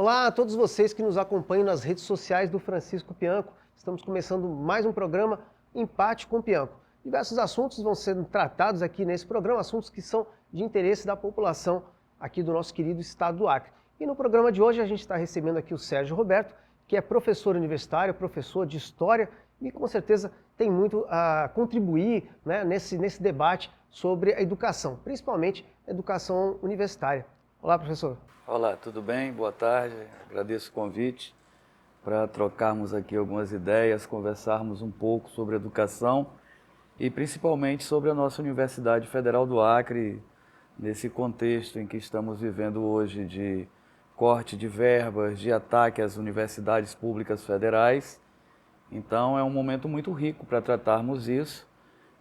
Olá a todos vocês que nos acompanham nas redes sociais do Francisco Pianco. Estamos começando mais um programa Empate com Pianco. Diversos assuntos vão sendo tratados aqui nesse programa, assuntos que são de interesse da população aqui do nosso querido estado do Acre. E no programa de hoje a gente está recebendo aqui o Sérgio Roberto, que é professor universitário, professor de História e com certeza tem muito a contribuir, né, nesse debate sobre a educação, principalmente a educação universitária. Olá, professor. Olá, tudo bem? Boa tarde. Agradeço o convite para trocarmos aqui algumas ideias, conversarmos um pouco sobre educação e principalmente sobre a nossa Universidade Federal do Acre, nesse contexto em que estamos vivendo hoje de corte de verbas, de ataque às universidades públicas federais. Então é um momento muito rico para tratarmos isso,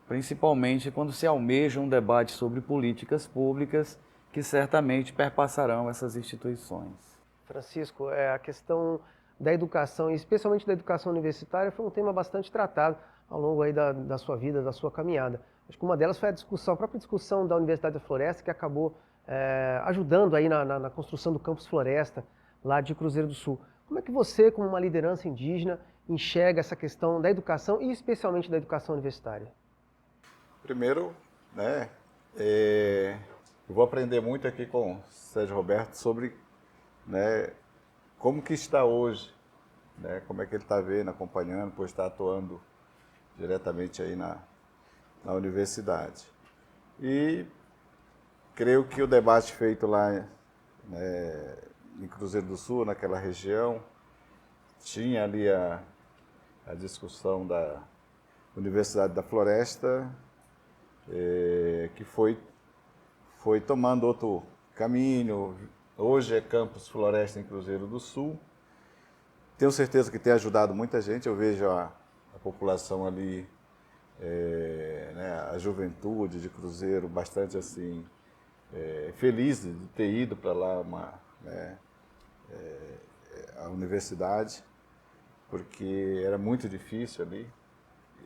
principalmente quando se almeja um debate sobre políticas públicas que certamente perpassarão essas instituições. Francisco, a questão da educação, e especialmente da educação universitária, foi um tema bastante tratado ao longo aí da sua vida, da sua caminhada. Acho que uma delas foi a própria discussão da Universidade da Floresta, que acabou ajudando aí na construção do campus Floresta, lá de Cruzeiro do Sul. Como é que você, como uma liderança indígena, enxerga essa questão da educação e especialmente da educação universitária? Primeiro, eu vou aprender muito aqui com o Sérgio Roberto sobre, como que está hoje, como é que ele está vendo, acompanhando, por estar atuando diretamente aí na universidade. E creio que o debate feito lá em Cruzeiro do Sul, naquela região, tinha ali a discussão da Universidade da Floresta, que foi tomando outro caminho. Hoje é Campus Floresta em Cruzeiro do Sul. Tenho certeza que tem ajudado muita gente. Eu vejo a população ali, a juventude de Cruzeiro, bastante assim, feliz de ter ido para lá a universidade, porque era muito difícil ali.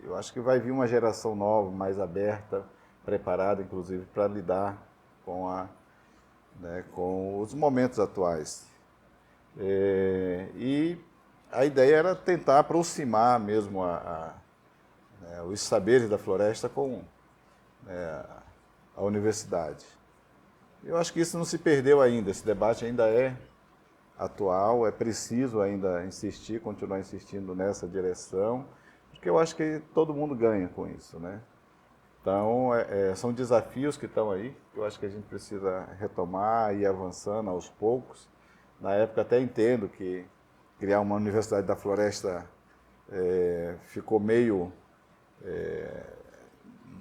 Eu acho que vai vir uma geração nova, mais aberta, preparada, inclusive, para lidar com os momentos atuais. E a ideia era tentar aproximar mesmo os saberes da floresta com a universidade. Eu acho que isso não se perdeu ainda, esse debate ainda é atual, é preciso ainda insistir, continuar insistindo nessa direção, porque eu acho que todo mundo ganha com isso, Então, são desafios que estão aí, que eu acho que a gente precisa retomar e ir avançando aos poucos. Na época até entendo que criar uma Universidade da Floresta ficou meio...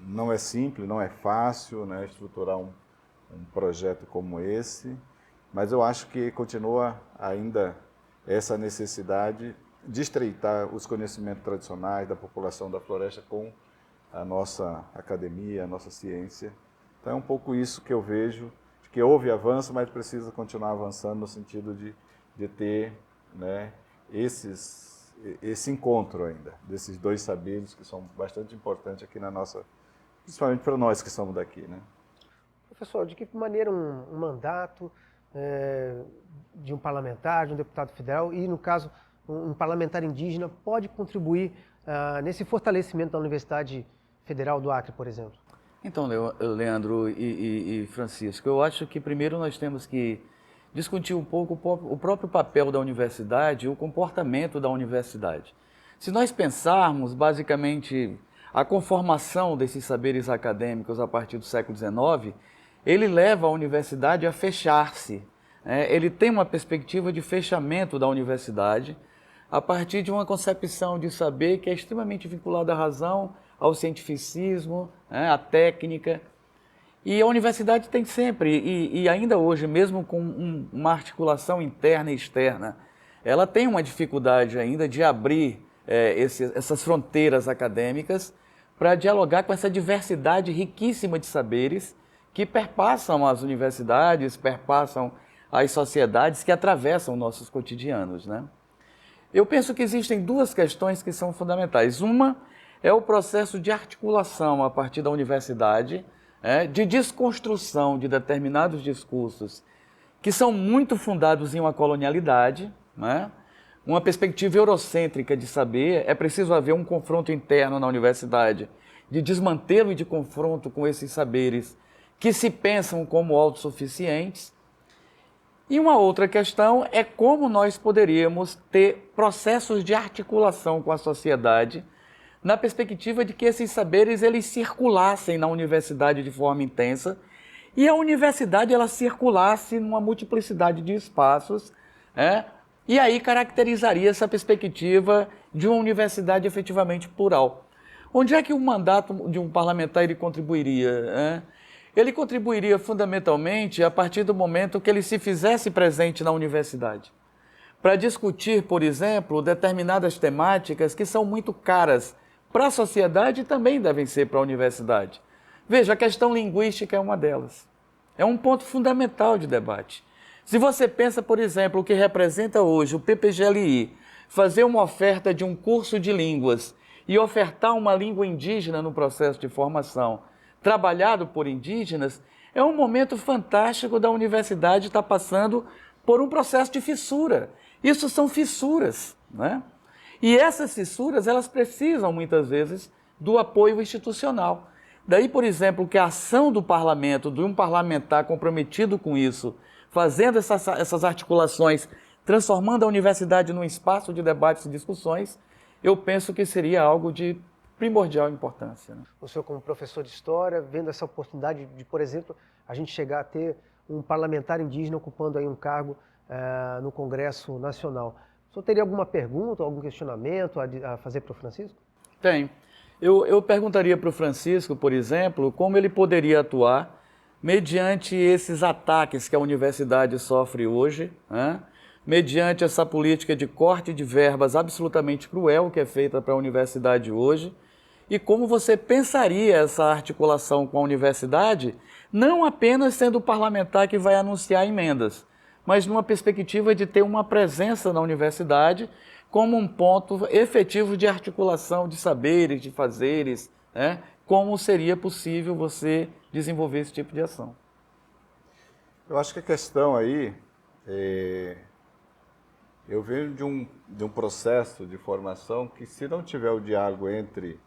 não é simples, não é fácil, estruturar um projeto como esse, mas eu acho que continua ainda essa necessidade de estreitar os conhecimentos tradicionais da população da floresta com a nossa academia, a nossa ciência. Então é um pouco isso que eu vejo, que houve avanço, mas precisa continuar avançando no sentido de ter esse encontro ainda, desses dois saberes que são bastante importantes aqui na nossa, principalmente para nós que somos daqui. Professor, de que maneira um mandato de um parlamentar, de um deputado federal e, no caso, um parlamentar indígena pode contribuir nesse fortalecimento da Universidade Federal do Acre, por exemplo? Então, Leandro e Francisco, eu acho que primeiro nós temos que discutir um pouco o próprio papel da universidade e o comportamento da universidade. Se nós pensarmos, basicamente, a conformação desses saberes acadêmicos a partir do século XIX, ele leva a universidade a fechar-se. Ele tem uma perspectiva de fechamento da universidade a partir de uma concepção de saber que é extremamente vinculada à razão, ao cientificismo, à técnica. E a universidade tem sempre, e ainda hoje, mesmo com uma articulação interna e externa, ela tem uma dificuldade ainda de abrir essas fronteiras acadêmicas para dialogar com essa diversidade riquíssima de saberes que perpassam as universidades, perpassam as sociedades que atravessam nossos cotidianos, Eu penso que existem duas questões que são fundamentais. Uma é o processo de articulação a partir da universidade, de desconstrução de determinados discursos que são muito fundados em uma colonialidade, né? Uma perspectiva eurocêntrica de saber. É preciso haver um confronto interno na universidade, de desmantelo e de confronto com esses saberes que se pensam como autossuficientes. E uma outra questão é como nós poderíamos ter processos de articulação com a sociedade, na perspectiva de que esses saberes eles circulassem na universidade de forma intensa e a universidade ela circulasse numa multiplicidade de espaços, e aí caracterizaria essa perspectiva de uma universidade efetivamente plural. Onde é que o mandato de um parlamentar ele contribuiria? Ele contribuiria fundamentalmente a partir do momento que ele se fizesse presente na universidade, para discutir, por exemplo, determinadas temáticas que são muito caras para a sociedade e também devem ser para a universidade. Veja, a questão linguística é uma delas. É um ponto fundamental de debate. Se você pensa, por exemplo, o que representa hoje o PPGLI, fazer uma oferta de um curso de línguas e ofertar uma língua indígena no processo de formação, trabalhado por indígenas, é um momento fantástico da universidade estar passando por um processo de fissura. Isso são fissuras, né? E essas fissuras, elas precisam, muitas vezes, do apoio institucional. Daí, por exemplo, que a ação do parlamento, de um parlamentar comprometido com isso, fazendo essas articulações, transformando a universidade num espaço de debates e discussões, eu penso que seria algo de primordial importância, né? O senhor, como professor de História, vendo essa oportunidade de, por exemplo, a gente chegar a ter um parlamentar indígena ocupando aí um cargo no Congresso Nacional. O senhor teria alguma pergunta, algum questionamento a fazer para o Francisco? Tem. Eu perguntaria para o Francisco, por exemplo, como ele poderia atuar mediante esses ataques que a universidade sofre hoje, né? Mediante essa política de corte de verbas absolutamente cruel que é feita para a universidade hoje, e como você pensaria essa articulação com a universidade, não apenas sendo o parlamentar que vai anunciar emendas, mas numa perspectiva de ter uma presença na universidade como um ponto efetivo de articulação de saberes, de fazeres, né? Como seria possível você desenvolver esse tipo de ação? Eu acho que a questão aí, eu venho de um processo de formação que, se não tiver o diálogo entre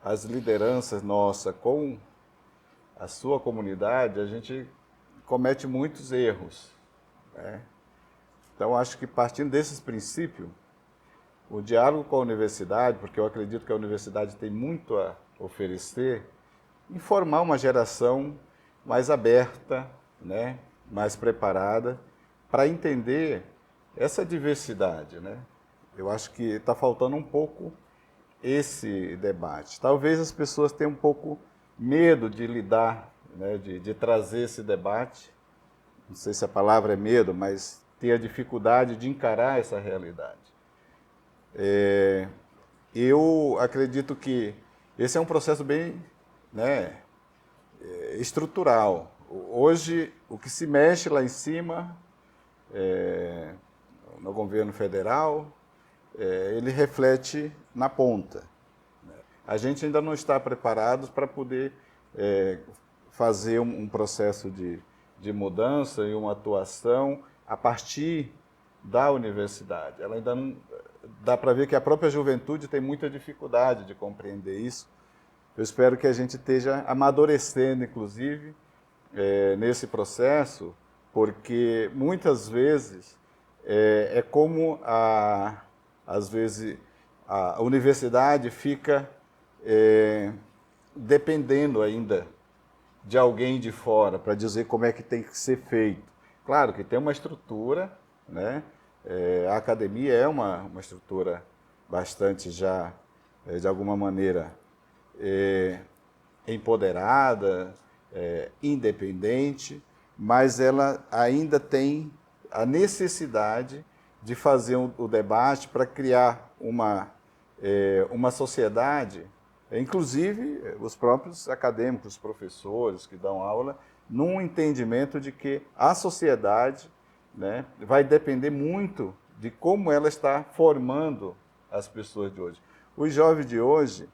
as lideranças nossas com a sua comunidade, a gente comete muitos erros, né? Então, acho que partindo desses princípios, o diálogo com a universidade, porque eu acredito que a universidade tem muito a oferecer, informar uma geração mais aberta, né, mais preparada, para entender essa diversidade, né? Eu acho que está faltando um pouco esse debate. Talvez as pessoas tenham um pouco medo de lidar, né, de trazer esse debate. Não sei se a palavra é medo, mas ter a dificuldade de encarar essa realidade. Eu acredito que esse é um processo bem, né, estrutural. Hoje, o que se mexe lá em cima, no governo federal, ele reflete na ponta. A gente ainda não está preparado para poder fazer um processo de mudança e uma atuação a partir da universidade. Ela ainda não, dá para ver que a própria juventude tem muita dificuldade de compreender isso. Eu espero que a gente esteja amadurecendo, inclusive, nesse processo, porque muitas vezes é como, às vezes, a universidade fica dependendo ainda de alguém de fora para dizer como é que tem que ser feito. Claro que tem uma estrutura, né? A academia é uma estrutura bastante já, de alguma maneira, empoderada, independente, mas ela ainda tem a necessidade de fazer o debate para criar uma sociedade, inclusive os próprios acadêmicos, os professores que dão aula, num entendimento de que a sociedade, né, vai depender muito de como ela está formando as pessoas de hoje. Os jovens de hoje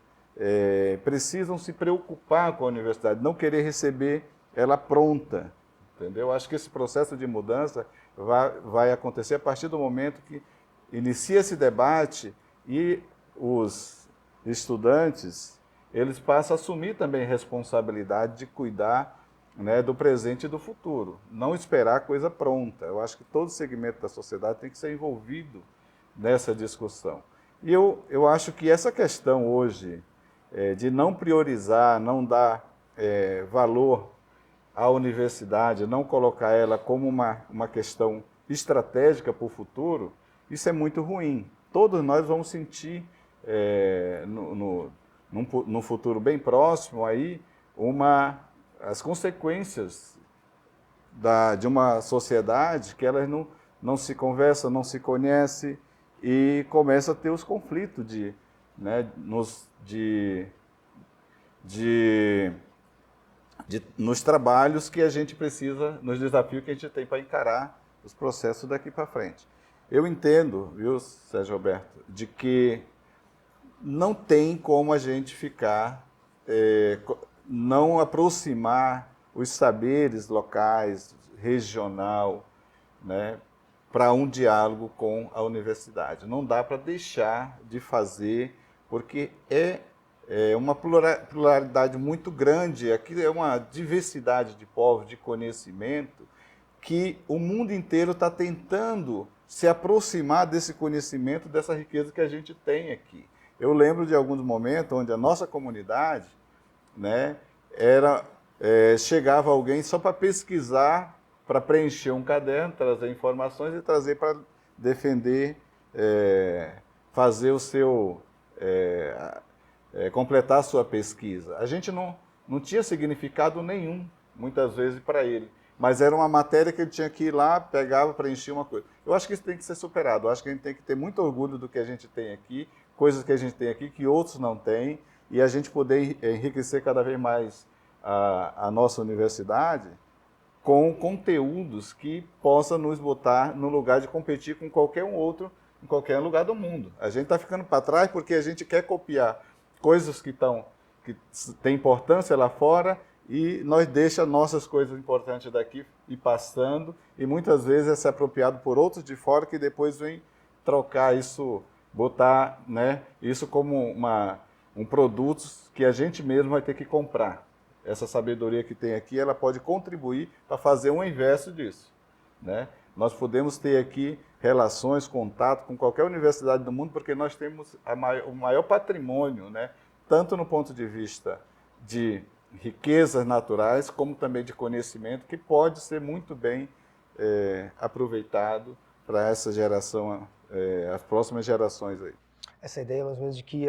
precisam se preocupar com a universidade, não querer receber ela pronta. entendeu? Acho que esse processo de mudança vai acontecer a partir do momento que inicia esse debate e os estudantes, eles passam a assumir também responsabilidade de cuidar, né, do presente e do futuro, não esperar a coisa pronta. Eu acho que todo segmento da sociedade tem que ser envolvido nessa discussão. E eu acho que essa questão hoje de não priorizar, não dar valor à universidade, não colocar ela como uma questão estratégica para o futuro, isso é muito ruim. Todos nós vamos sentir no futuro bem próximo aí as consequências de uma sociedade que elas não se conversam, não se conhecem e começa a ter os conflitos nos trabalhos que a gente precisa, nos desafios que a gente tem para encarar os processos daqui para frente. Eu entendo, viu, Sérgio Roberto, de que não tem como a gente ficar, não aproximar os saberes locais, regional, né, para um diálogo com a universidade. Não dá para deixar de fazer, porque é uma pluralidade muito grande, aqui é uma diversidade de povos, de conhecimento, que o mundo inteiro está tentando se aproximar desse conhecimento, dessa riqueza que a gente tem aqui. Eu lembro de alguns momentos onde a nossa comunidade, né, chegava alguém só para pesquisar, para preencher um caderno, trazer informações e trazer para defender, fazer o seu... completar a sua pesquisa. A gente não tinha significado nenhum, muitas vezes, para ele. Mas era uma matéria que ele tinha que ir lá, pegava, preenchia uma coisa. Eu acho que isso tem que ser superado. Eu acho que a gente tem que ter muito orgulho do que a gente tem aqui, coisas que a gente tem aqui que outros não têm, e a gente poder enriquecer cada vez mais a nossa universidade com conteúdos que possam nos botar no lugar de competir com qualquer um outro em qualquer lugar do mundo. A gente está ficando para trás porque a gente quer copiar coisas que têm importância lá fora e nós deixamos nossas coisas importantes daqui e passando, e muitas vezes é se apropriado por outros de fora que depois vem trocar isso, botar, né, isso como um produto que a gente mesmo vai ter que comprar. Essa sabedoria que tem aqui, ela pode contribuir para fazer o inverso disso, né? Nós podemos ter aqui relações, contato com qualquer universidade do mundo, porque nós temos o maior patrimônio, né? Tanto no ponto de vista de riquezas naturais, como também de conhecimento, que pode ser muito bem aproveitado para essa geração, as próximas gerações aí. Essa ideia, mais ou menos, de que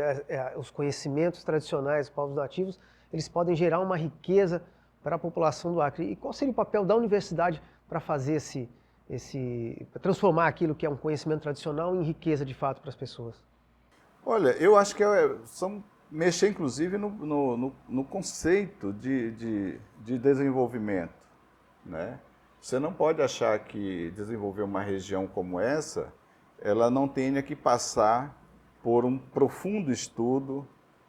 os conhecimentos tradicionais dos povos nativos, eles podem gerar uma riqueza para a população do Acre. E qual seria o papel da universidade para fazer para transformar aquilo que é um conhecimento tradicional em riqueza de fato para as pessoas? Olha, eu acho que mexer inclusive no conceito de desenvolvimento, né? Você não pode achar que desenvolver uma região como essa, ela não tenha que passar por um profundo estudo,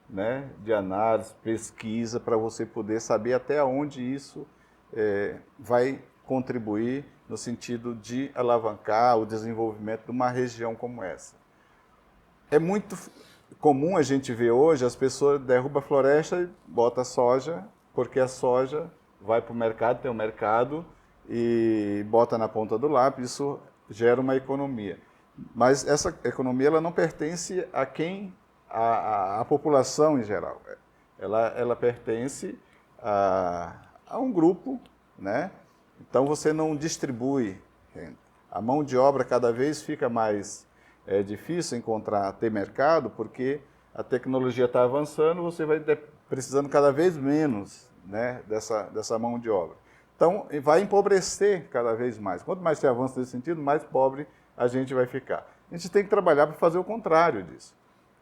né, de análise, pesquisa, para você poder saber até onde isso vai contribuir no sentido de alavancar o desenvolvimento de uma região como essa. É muito comum a gente ver hoje as pessoas derrubam a floresta e botam soja, porque a soja vai para o mercado, tem um mercado, e bota na ponta do lápis, isso gera uma economia. Mas essa economia ela não pertence a a população em geral. Ela pertence a um grupo, né? Então você não distribui renda. A mão de obra cada vez fica mais difícil ter mercado, porque a tecnologia está avançando, você vai precisando cada vez menos, né, dessa mão de obra. Então vai empobrecer cada vez mais. Quanto mais você avança nesse sentido, mais pobre a gente vai ficar. A gente tem que trabalhar para fazer o contrário disso.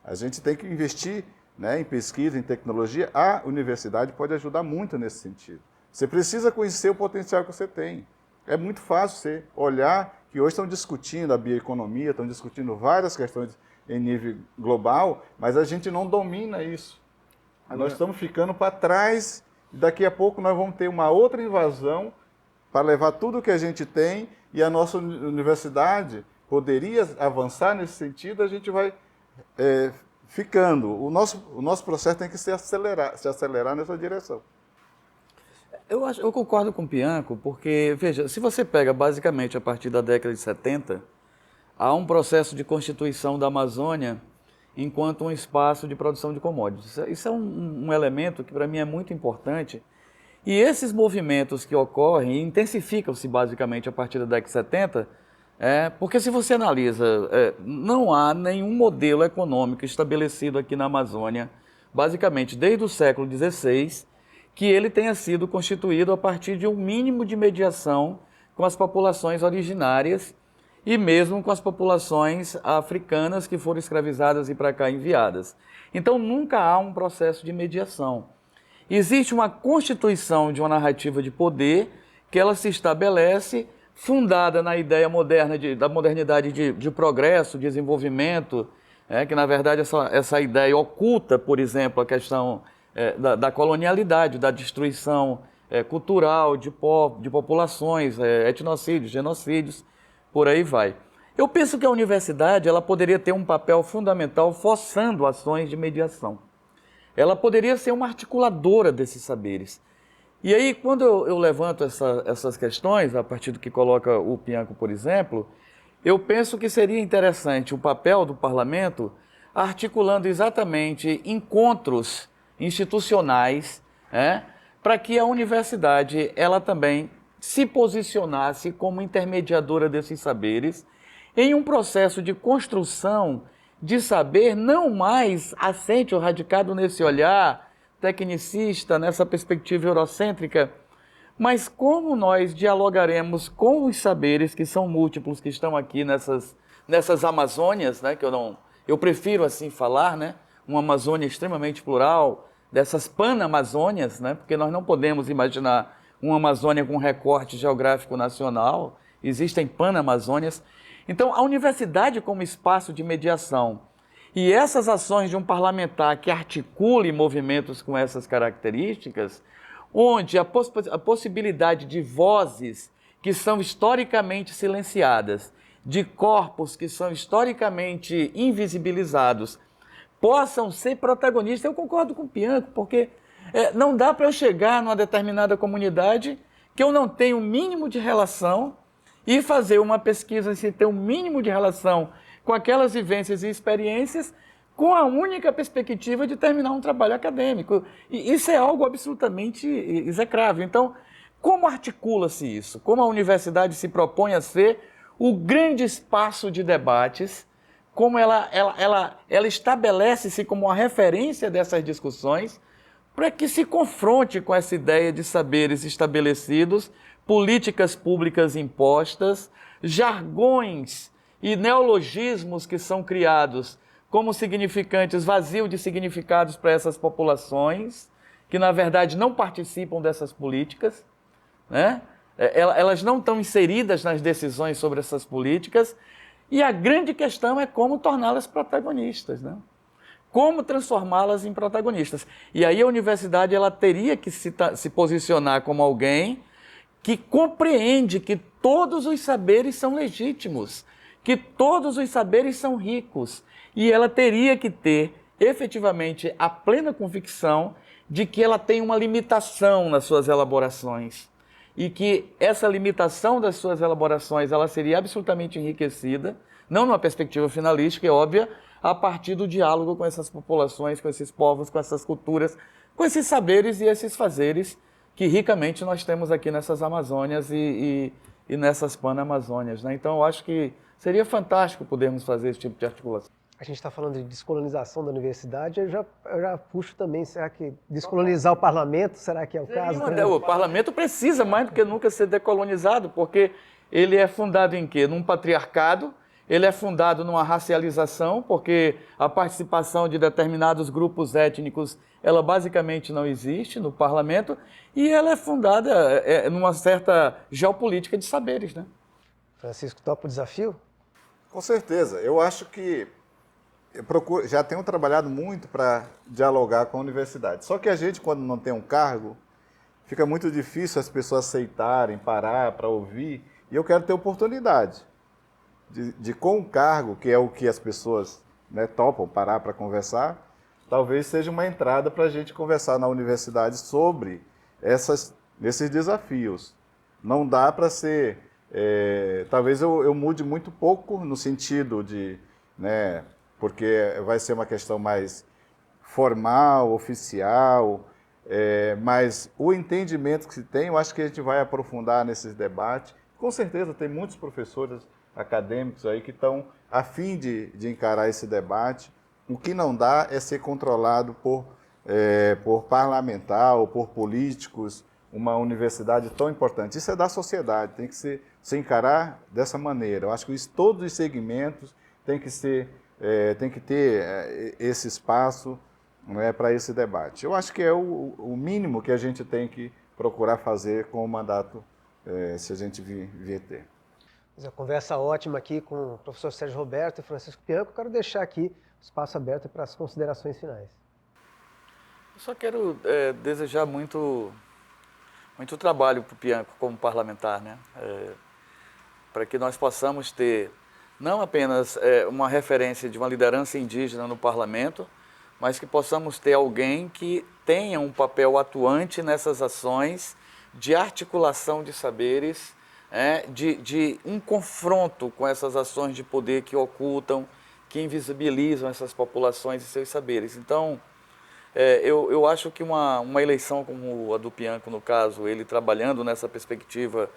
A gente tem que investir, né, em pesquisa, em tecnologia. A universidade pode ajudar muito nesse sentido. Você precisa conhecer o potencial que você tem. É muito fácil você olhar que hoje estão discutindo a bioeconomia, estão discutindo várias questões em nível global, mas a gente não domina isso. Nós estamos ficando para trás e daqui a pouco nós vamos ter uma outra invasão para levar tudo que a gente tem, e a nossa universidade poderia avançar nesse sentido, a gente vai ficando. O nosso processo tem que se acelerar nessa direção. Eu concordo com o Pianco, porque, veja, se você pega basicamente a partir da década de 70, há um processo de constituição da Amazônia enquanto um espaço de produção de commodities. Isso é um elemento que para mim é muito importante. E esses movimentos que ocorrem intensificam-se basicamente a partir da década de 70, porque se você analisa, não há nenhum modelo econômico estabelecido aqui na Amazônia, basicamente desde o século XVI, que ele tenha sido constituído a partir de um mínimo de mediação com as populações originárias e mesmo com as populações africanas que foram escravizadas e para cá enviadas. Então nunca há um processo de mediação. Existe uma constituição de uma narrativa de poder que ela se estabelece fundada na ideia moderna da modernidade de progresso, desenvolvimento, que na verdade essa ideia oculta, por exemplo, a questão da colonialidade, da destruição cultural de populações, etnocídios, genocídios, por aí vai. Eu penso que a universidade ela poderia ter um papel fundamental forçando ações de mediação. Ela poderia ser uma articuladora desses saberes. E aí, quando eu levanto essas questões, a partir do que coloca o Pianco, por exemplo, eu penso que seria interessante o papel do parlamento articulando exatamente encontros institucionais, para que a universidade ela também se posicionasse como intermediadora desses saberes em um processo de construção de saber não mais assente ou radicado nesse olhar tecnicista, nessa perspectiva eurocêntrica, mas como nós dialogaremos com os saberes que são múltiplos, que estão aqui nessas Amazônias, que eu prefiro assim falar, uma Amazônia extremamente plural, dessas Pan-Amazônias, porque nós não podemos imaginar uma Amazônia com recorte geográfico nacional, existem Pan-Amazônias. Então, a universidade como espaço de mediação e essas ações de um parlamentar que articule movimentos com essas características, onde a possibilidade de vozes que são historicamente silenciadas, de corpos que são historicamente invisibilizados, possam ser protagonistas. Eu concordo com o Pianco, porque não dá para eu chegar numa determinada comunidade que eu não tenho o mínimo de relação e fazer uma pesquisa sem ter o mínimo de relação com aquelas vivências e experiências com a única perspectiva de terminar um trabalho acadêmico. E isso é algo absolutamente execrável. Então, como articula-se isso? Como a universidade se propõe a ser o grande espaço de debates, como ela estabelece-se como uma referência dessas discussões para que se confronte com essa ideia de saberes estabelecidos, políticas públicas impostas, jargões e neologismos que são criados como significantes vazios de significados para essas populações, que na verdade não participam dessas políticas, Elas não estão inseridas nas decisões sobre essas políticas, e a grande questão é como torná-las protagonistas, Como transformá-las em protagonistas. E aí a universidade ela teria que se posicionar como alguém que compreende que todos os saberes são legítimos, que todos os saberes são ricos, e ela teria que ter efetivamente a plena convicção de que ela tem uma limitação nas suas elaborações e que essa limitação das suas elaborações ela seria absolutamente enriquecida, não numa perspectiva finalística, é óbvia, a partir do diálogo com essas populações, com esses povos, com essas culturas, com esses saberes e esses fazeres que ricamente nós temos aqui nessas Amazônias e nessas Pan-Amazônias. Então, eu acho que seria fantástico podermos fazer esse tipo de articulação. A gente está falando de descolonização da universidade, eu já puxo também, será que descolonizar o parlamento, será que é o caso? O parlamento precisa mais do que nunca ser decolonizado, porque ele é fundado em quê? Num patriarcado, ele é fundado numa racialização, porque a participação de determinados grupos étnicos, ela basicamente não existe no parlamento, e ela é fundada numa certa geopolítica de saberes, Francisco, topa o desafio? Com certeza. Eu acho que já tenho trabalhado muito para dialogar com a universidade. Só que a gente, quando não tem um cargo, fica muito difícil as pessoas aceitarem, parar para ouvir, e eu quero ter oportunidade de com o cargo, que é o que as pessoas, né, topam parar para conversar, talvez seja uma entrada para a gente conversar na universidade sobre esses desafios. Não dá para ser... talvez eu mude muito pouco no sentido de... né, porque vai ser uma questão mais formal, oficial, mas o entendimento que se tem, eu acho que a gente vai aprofundar nesses debates. Com certeza tem muitos professores acadêmicos aí que estão a fim de encarar esse debate. O que não dá é ser controlado por parlamentar ou por políticos, uma universidade tão importante. Isso é da sociedade, tem que se encarar dessa maneira. Eu acho que todos os segmentos tem que ter esse espaço, né, para esse debate. Eu acho que é o mínimo que a gente tem que procurar fazer com o mandato, se a gente vier ter. Mas a conversa ótima aqui com o professor Sérgio Roberto e Francisco Pianco. Eu quero deixar aqui o espaço aberto para as considerações finais. Eu só quero desejar muito trabalho para o Pianco como parlamentar, né? Para que nós possamos ter não apenas uma referência de uma liderança indígena no parlamento, mas que possamos ter alguém que tenha um papel atuante nessas ações de articulação de saberes, de um confronto com essas ações de poder que ocultam, que invisibilizam essas populações e seus saberes. Então, eu acho que uma eleição como a do Pianco, no caso, ele trabalhando nessa perspectiva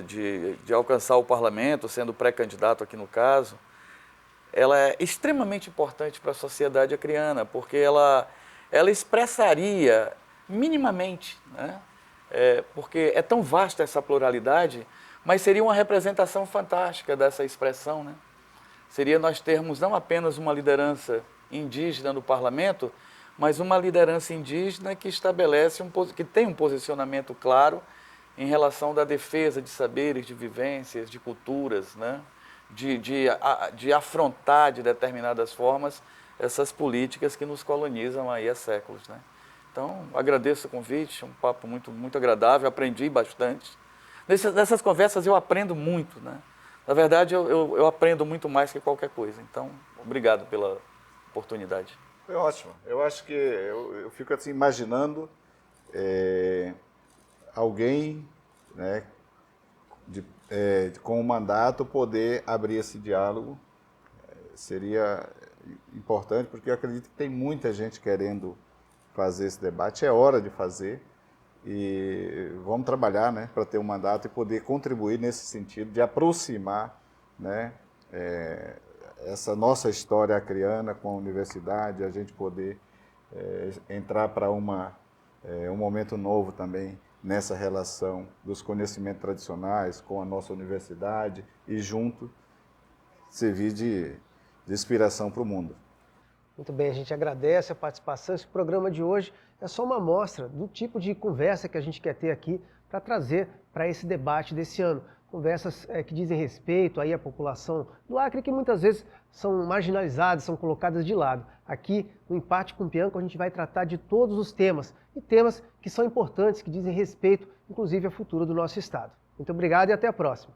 de alcançar o parlamento, sendo pré-candidato aqui no caso, ela é extremamente importante para a sociedade acreana, porque ela expressaria minimamente, né? Porque é tão vasta essa pluralidade, mas seria uma representação fantástica dessa expressão, né? Seria nós termos não apenas uma liderança indígena no parlamento, mas uma liderança indígena que estabelece que tem um posicionamento claro em relação da defesa de saberes, de vivências, de culturas, né? de afrontar de determinadas formas essas políticas que nos colonizam aí há séculos, né? Então, agradeço o convite, um papo muito agradável, aprendi bastante. Nessas conversas eu aprendo muito, né? Na verdade, eu aprendo muito mais que qualquer coisa. Então, obrigado pela oportunidade. Foi ótimo. Eu acho que eu fico assim imaginando alguém, né, com o mandato poder abrir esse diálogo. Seria importante, porque eu acredito que tem muita gente querendo fazer esse debate, é hora de fazer, e vamos trabalhar, né, para ter um mandato e poder contribuir nesse sentido, de aproximar, né, essa nossa história acreana com a universidade, a gente poder entrar para um momento novo também nessa relação dos conhecimentos tradicionais com a nossa universidade e junto servir de inspiração para o mundo. Muito bem, a gente agradece a participação. Esse programa de hoje é só uma amostra do tipo de conversa que a gente quer ter aqui para trazer para esse debate desse ano. Conversas que dizem respeito aí à população do Acre, que muitas vezes são marginalizadas, são colocadas de lado. Aqui, no Empate com o Pianco, a gente vai tratar de todos os temas, e temas que são importantes, que dizem respeito, inclusive, ao futuro do nosso Estado. Muito obrigado e até a próxima.